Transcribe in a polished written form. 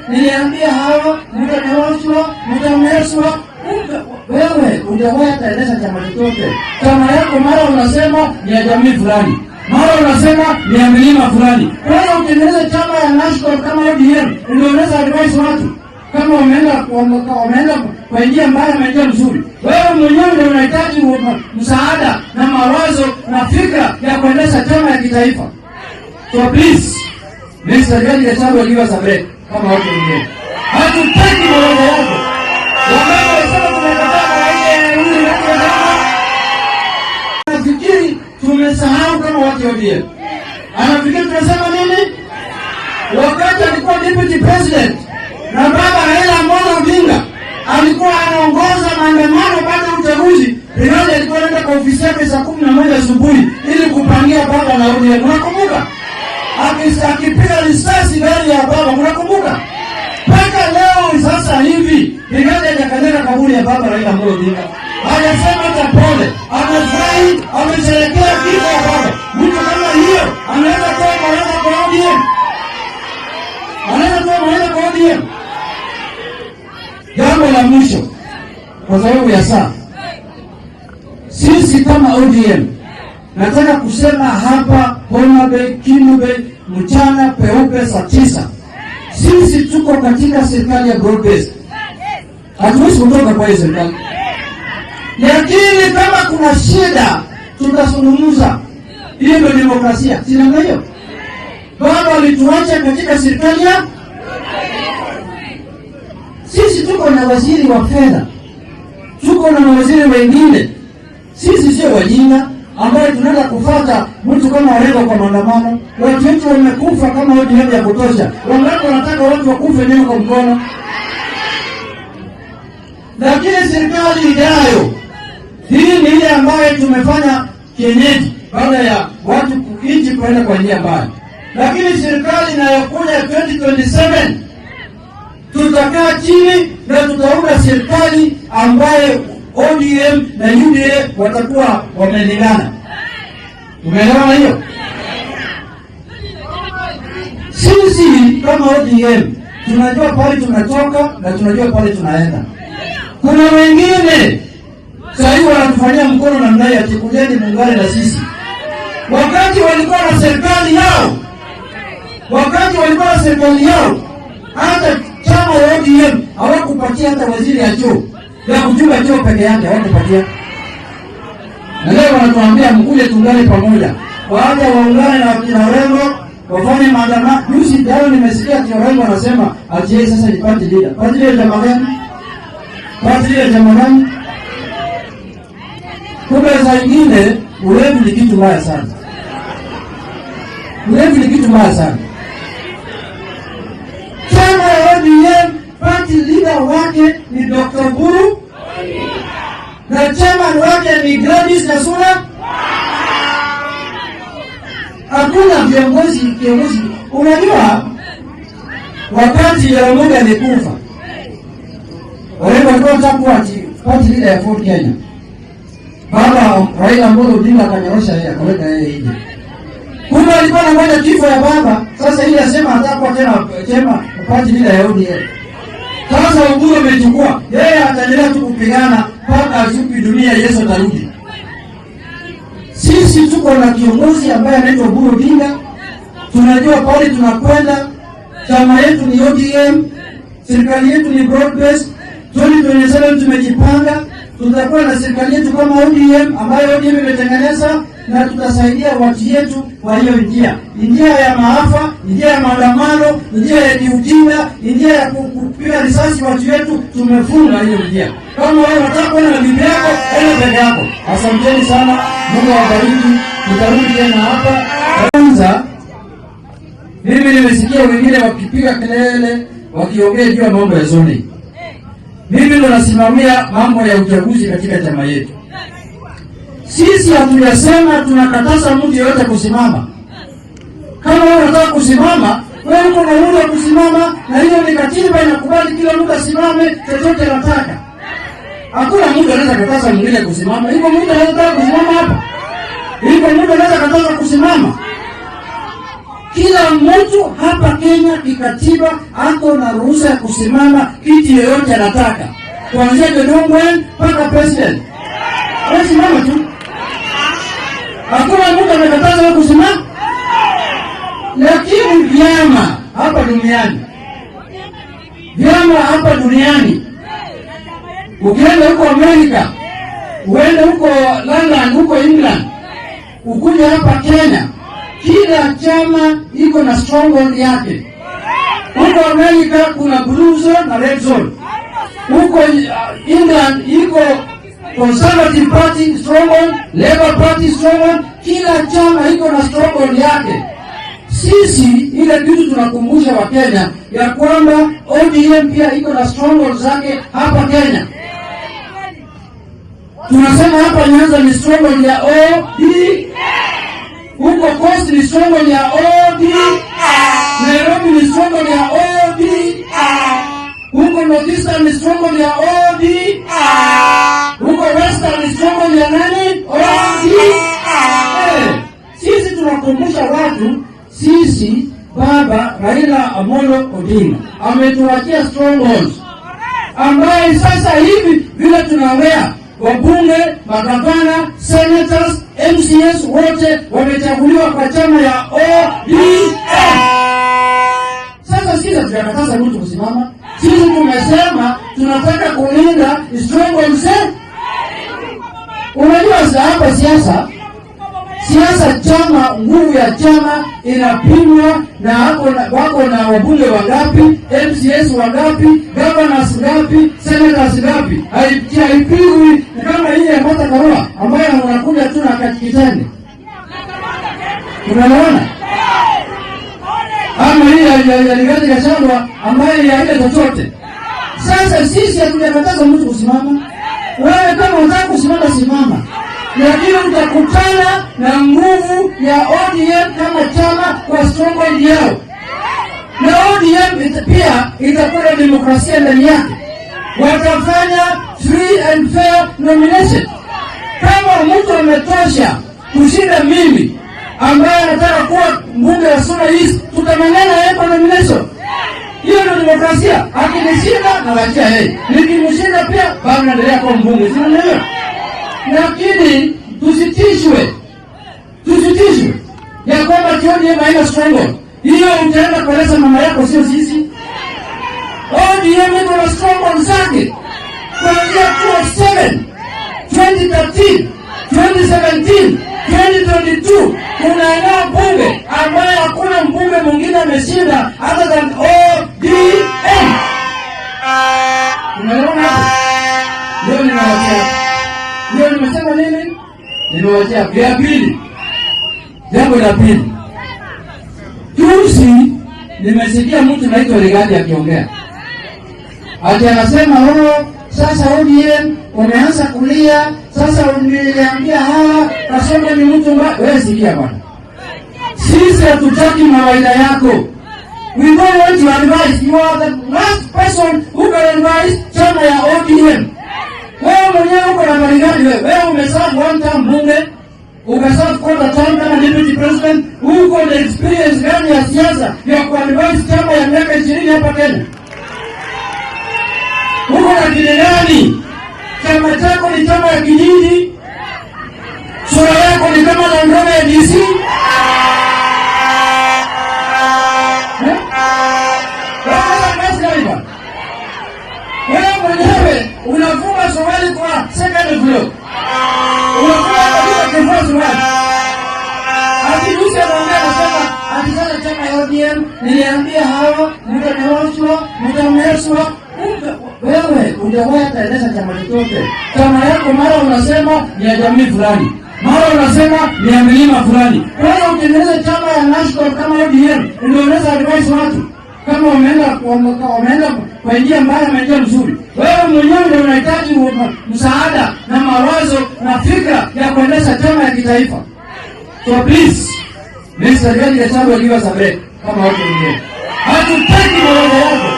niliambia hawa mtakaoshwa mtameswa. Wewe hujawahi kueleza chama chochote. Chama yako mara unasema ni ya jamii fulani, mara unasema ni ya milima fulani. Wewe utengeneze chama ya national kama ODM, unaeleza advice watu kama wameenda kwa njia mbaya na njia nzuri. Wewe mwenyewe ndio unahitaji msaada na mawazo na fikra ya kuendesha chama ya kitaifa. So please, Mr. George Gachagua, give us a break kama watu wengine. Hatutaki mawazo yako. Wanasema tumekataa nafikiri tumesahau kama watu wa ODM. Anafikiri tunasema nini? Wakati alikuwa deputy president na baba Raila Amolo Odinga alikuwa anaongoza maandamano baada ya uchaguzi, Rigathi alikuwa anaenda kwa ofisi yake saa 11 asubuhi ili kupangia baba na ODM. Unakumbuka? Akipiga risasi gari ya baba, unakumbuka? Mpaka leo sasa hivi Rigathi hajakanyaga kaburi ya baba Raila Amolo Odinga. Hajasema hata pole. Anafurahi, amesherehekea kifo ya baba. Mtu kama hiyo anaweza kuwa mawazo kwa ODM. Anaweza kuwa mawazo kwa ODM. Jambo la mwisho, kwa sababu ya saa, sisi kama ODM nataka kusema hapa Homa Bay, Kimu Bay, mchana peupe saa 9. Sisi tuko katika serikali ya broad based. Hatuwezi kutoka kwa hiyo serikali. Lakini kama kuna shida tutazungumza. Hiyo ndio demokrasia. Si ndio hiyo? Baba alituacha katika serikali ya sisi tuko na waziri wa fedha. Tuko na waziri wengine. Sisi sio wajinga ambao tunaenda kufuata mtu kama Orengo kwa maandamano. Watu wetu wamekufa kama ODM ya kutosha. Wangapi wanataka watu wakufe neno kwa mkono? Lakini serikali ijayo, hii ni ile ambayo tumefanya kienyeji baada ya watu kuinchi kwenda kwa njia mbaya. Lakini serikali inayokuja 2027 tutakaa chini na tutaunda serikali ambaye ODM na UDA watakuwa wamelingana. Umeelewa hiyo? Sisi kama ODM tunajua pale tunatoka na tunajua pale tunaenda. Kuna wengine sasa wanatufanyia mkono na mnai atikujeni muungane na sisi. Wakati walikuwa na serikali yao, hata chama ya ODM hawakupatia hata waziri ya choo. Ya kuchunga choo peke yake hawakupatia. Na leo wanatuambia mkuje tuungane pamoja. Waje waungane na kina Orengo wafanye maandamano. Juzi leo nimesikia kina Orengo anasema ati yeye sasa ni party leader. Party leader chama gani? Party leader chama gani? Kumbe saa nyingine ulevi ni kitu mbaya sana. Ulevi ni kitu mbaya sana. Chama ya ODM party leader wake ni Dr. Buru na chairman wake ni Gladys Nasura. Hakuna viongozi. Unajua wakati Jaramogi alikufa, Orengo alikuwa party leader ya Ford Kenya. Baba Raila Amolo Odinga akanyorosha yeye, akaweka yeye hivi. Kumbe alikuwa anangoja kifo ya baba. Sasa ili asema atakuwa tena party leader ya ODM. Sasa Uhuru amechukua. Yeye ataendelea tu kupigana mpaka achupi dunia Yesu atarudi. Sisi tuko na kiongozi ambaye anaitwa Uhuru Odinga. Tunajua pale tunakwenda. Chama yetu ni ODM. Serikali yetu ni broad based. 2027 tumejipanga. Tutakuwa na serikali yetu kama ODM ambayo ODM imetengeneza, na tutasaidia watu yetu kwa hiyo njia ya maafa, njia ya maandamano, njia ya ujinga, njia ya kupiga risasi watu yetu. Tumefunga hiyo njia. Kama wewe unataka kwenda na bibi yako, enda peke yako. Asanteni sana, Mungu awabariki. Tutarudi tena hapa. Kwanza mimi nimesikia wengine wakipiga kelele, wakiongea juu ya mambo ya zoning. Mimi ndo nasimamia mambo ya uchaguzi katika chama yetu. Sisi hatujasema tunakataza mtu yeyote kusimama. Kama wewe unataka kusimama, wewe uko na uhuru wa kusimama, na hiyo ni katiba inakubali kila mtu asimame chochote anataka. Hakuna mtu anaweza kataza mwingine kusimama. Hivyo mtu anaweza kusimama hapa. Hivyo mtu anaweza kataza kusimama. Kila mtu hapa Kenya kikatiba ako na ruhusa ya kusimama kiti yoyote anataka, kuanzia Gidongwen mpaka president. Wewe simama tu, hakuna mtu amekataza wewe kusimama. Lakini vyama hapa duniani, ukienda huko Amerika, uende huko London, huko England, ukuja hapa Kenya, kila chama iko na stronghold yake. Huko Amerika kuna blue zone na red zone. Huko England iko Conservative Party stronghold, Labour Party stronghold. Kila chama iko na stronghold yake. Sisi ile kitu tunakumbusha wa Kenya ya kwamba ODM pia iko na stronghold zake hapa Kenya. Tunasema hapa Nyanza ni stronghold ya ODM. Huko Coast ni stronghold ya ODM. Nairobi ni stronghold ya ODM. Huko Northeastern ni stronghold ya ODM. Huko Western ni stronghold ya nani? ODM. Sisi tunakumbusha watu, sisi Baba Raila Amolo Odinga ametuachia strongholds ambaye sasa hivi vile tunaongea wabunge, magavana, senators, MCS wote wamechaguliwa kwa chama ya ODM. Sasa sisi tunakataza mtu kusimama. Sisi tumesema tunataka kulinda strongholds. Unajua hapa siasa chama, nguvu ya chama inapimwa na wako na wabunge wangapi, MCS wangapi, governors ngapi, senators ngapi. Haipigwi kama ile ya Martha Karua ambayo wanakuja tu na katikitani. Unaona? Ama hii ya Rigathi Gachagua ambayo ya ile chochote. Sasa sisi hatujakataza mtu kusimama. Wewe kama unataka kusimama, simama. Lakini utakutana na nguvu ya ODM kama chama kwa stronghold yao. Na ODM pia itakuwa demokrasia ndani yake. Watafanya free and fair nomination. Kama mtu ametosha kushinda mimi ambaye anataka kuwa mbunge wa Suna East, tutamangana yeye kwa nomination. Hiyo ndio demokrasia. Akinishinda na wachia yeye. Nikimshinda pia bado naendelea kuwa mbunge. Sio ndio? Lakini tusitishwe ya kwamba ODM haina stronghold. Hiyo utaenda kueleza mama yako, sio sisi. ODM iko na stronghold zake kuanzia 2013, 2017, 2022. Kuna eneo bunge ambaye hakuna mbunge mwingine ameshinda other than ODM. Unaona? Leo nimesema nini? Nimewachia vya pili. Jambo la pili. Juzi nimesikia mtu naitwa Rigathi akiongea. Ati anasema sasa ODM wameanza kulia, sasa unaniambia hawa Kasongo ni mtu mbaya. Wewe sikia bwana. Sisi hatutaki mawaida yako. We don't want your advice. You are the last person who can advise chama ya ODM. Wewe mwenyewe uko na maligani wewe. Wewe umeserve one term bunge, umeserve quarter term kama deputy president, uko na experience gani ya siasa ya kuadvise chama ya miaka 20 hapa Kenya? Uko na kile gani? Chama chako ni chama ya kijiji. Sura yako ni kama Landrova ya DC. Wewe mwenyewe unafunga swali kwa second floor. Unafunga kwa swali. Akiruhusu anaongea anasema akitaka chama ya ODM niliambia hawa mtameswa. Wewe hujawahi kueleza chama chochote. Chama yako mara unasema ni ya jamii fulani, mara unasema ni ya milima fulani. Wewe utengeneze chama ya national kama ODM ndio unaweza advise watu kama wameenda kwa njia mbaya na njia nzuri. Wewe mwenyewe ndio unahitaji msaada na mawazo na fikra ya kuendesha chama ya kitaifa. So please, Mr. Rigathi Gachagua, give us a break kama watu wengine. Hatutaki mawazo yako.